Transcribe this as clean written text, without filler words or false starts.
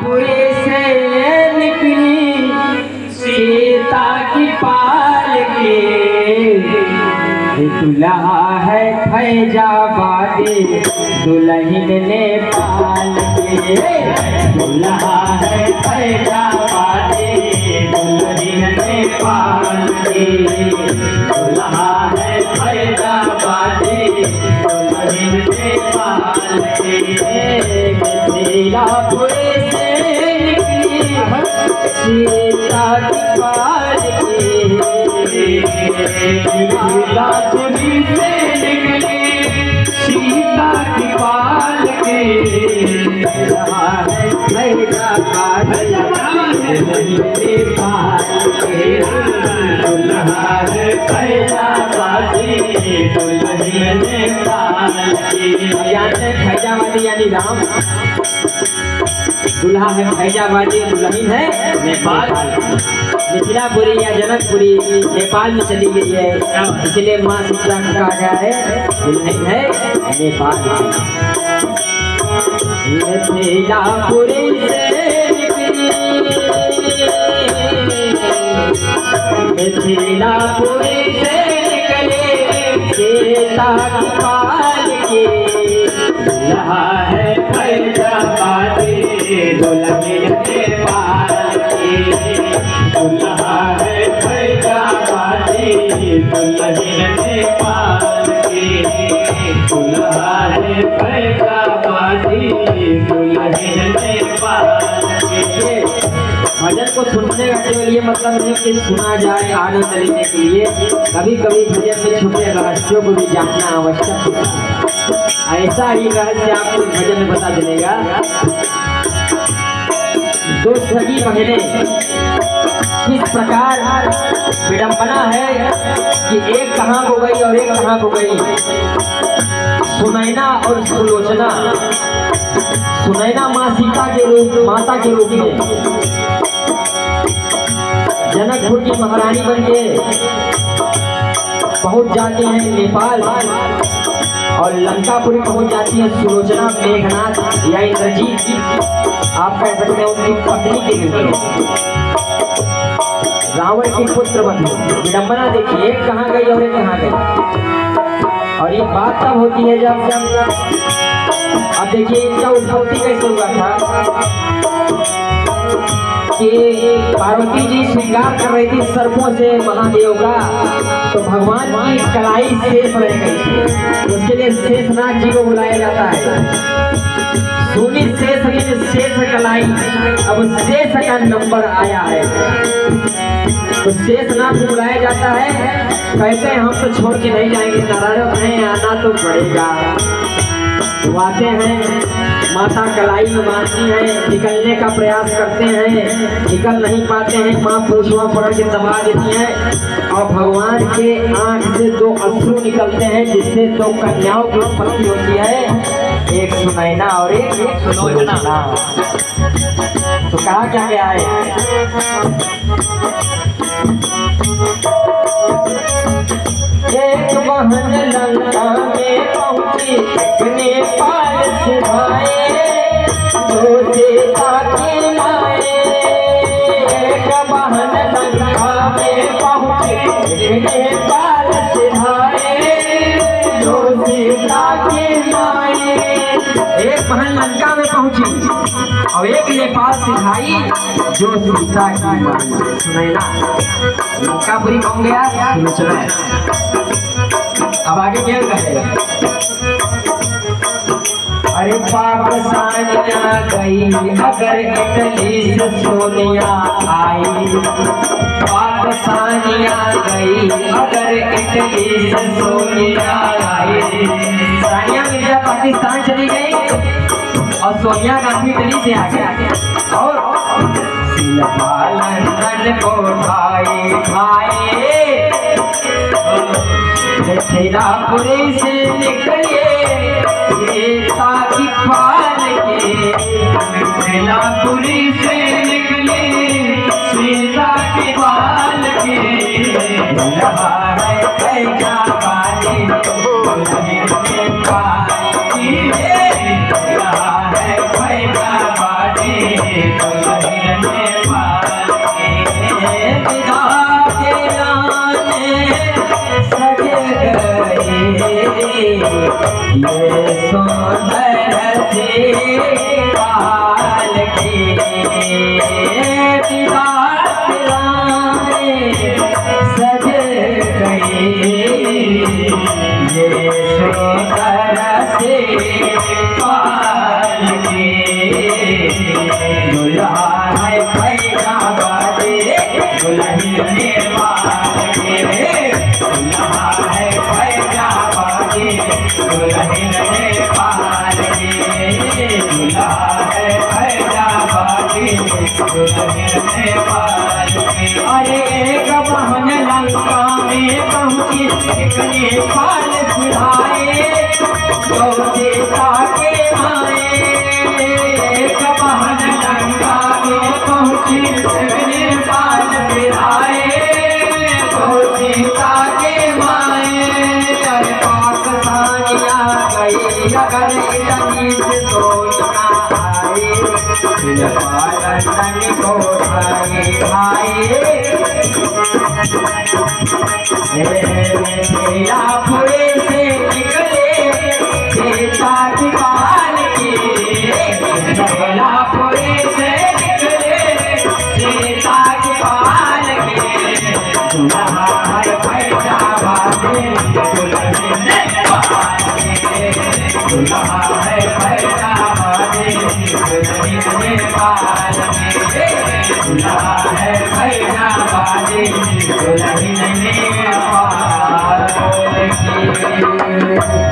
मिथिलापुरी से निकली सीता की पालकी, दुल्हा है फैजाबादी दुल्हन नेपाल के, दुल्हा है फैजाबादी दुल्हन नेपाल के, दुल्हा है फैजाबादी दुल्हन नेपाल के। मिथिलापुरी से निकली सीता की पालकी, मिथिलापुरी से निकली सीता की पालकी, दुल्हा है फैजाबादी नेपाल के, दुल्हा है फैजाबादी दुल्हन नेपाल के। फैजाबादी यानी राम, दुल्हा है फैजाबादी दुल्हन है नेपाल। मिथिलापुरी या जनकपुरी नेपाल में चली गई है, इसलिए माँ सीता को कहा गया है दुल्हन है नेपाल। मिथिलापुरी से निकली, मिथिलापुरी से निकली सीता की पालकी, दुल्हा है फैजाबादी दुल्हन नेपाल के, दुल्हा है फैजाबादी दुल्हन नेपाल के, दुल्हा है फैजाबादी दुल्हन नेपाल के। भजन को सुनने का केवल ये मतलब नहीं कि सुना जाए आनंद लेने के लिए, कभी कभी भजन में छुपे रहस्यों को भी जानना आवश्यक होता है। ऐसा ही रहस्य आपको भजन में पता चलेगा। दो सगी बहनें किस प्रकार विडंबना है कि एक कहाँ को गई और एक कहाँ को गई। सुनैना और सुलोचना, सुनैना माँ सीता के रूप माता के रूप में जनकपुर की महारानी बन के पहुंच जाती हैं नेपाल, और लंकापुरी पहुंच जाती है सुलोचना मेघनाथ या इंद्रजीत, आप कह सकते हैं उनकी पत्नी के रूप में, रावण की पुत्र बनी। विडंबना देखिए, एक कहाँ गई और एक कहाँ गई। और ये बात तब होती है जब अब देखिए इनका उत्पत्ति कैसे हुआ था कि पार्वती जी श्रृंगार कर रही थी सर्पों से महादेव का, तो भगवान की कलाई शेष रह गई थी, उसके लिए शेषनाग जी को बुलाया जाता है। सोनी शेष शेष कलाई, अब शेष का नंबर आया है तो शेषनाग को बुलाया जाता है। कहते हैं हम तो छोड़ के नहीं जाएंगे, नारायण हैं आना तो पड़ेगा। तो आते हैं, माता कलाई में बांधती है, निकलने का प्रयास करते हैं, निकल नहीं पाते हैं, माँ पूछवा पकड़ के दबा देती है और भगवान के आंख से दो अश्रु निकलते हैं, जिससे दो कन्याओं की उत्पत्ति होती है, एक सुनैना और एक सुलोचना। तो कहा क्या गया है, एक बहन लंका में पहुंची नेपाल से भाए, जो सीता की माए। एक बहन लंका में पहुंची नेपाल से भाए, जो सीता की माए। एक बहन लंका में पहुंची और एक नेपाल से भाई, जो सीता की माए। सुनैना लंकापुरी कौन गया, सुलोचना। अब आगे क्या कहे, अरे पाकिस्तानिया गई अगर इटली से सोनिया आई, पाकिस्तानिया गई अगर इटली से सोनिया आई। सानिया मिर्जा पाकिस्तान चली गई और सोनिया गांधी इटली से आ गया, और लंदन को भाई भाई मिथिलापुरी से निकले सीता की पालकी, मिथिलापुरी से निकले सीता की पालकी, दुल्हा है फैजाबादी दुल्हन नेपाल की, दुल्हा है फैजाबादी अरे एक बहन लंका में पहुंची नेपाल सिधाए तो सीता के आए। एक बहन लंका में पहुंची नेपाल सिधाए तो सीता के माए। अरे पाकिस्तानिया गई अगर इतनी से सोचना आए पालन को भाई भाई पूरे से निकले सीता की पाल की पूरे से निकले सीता की पाल की है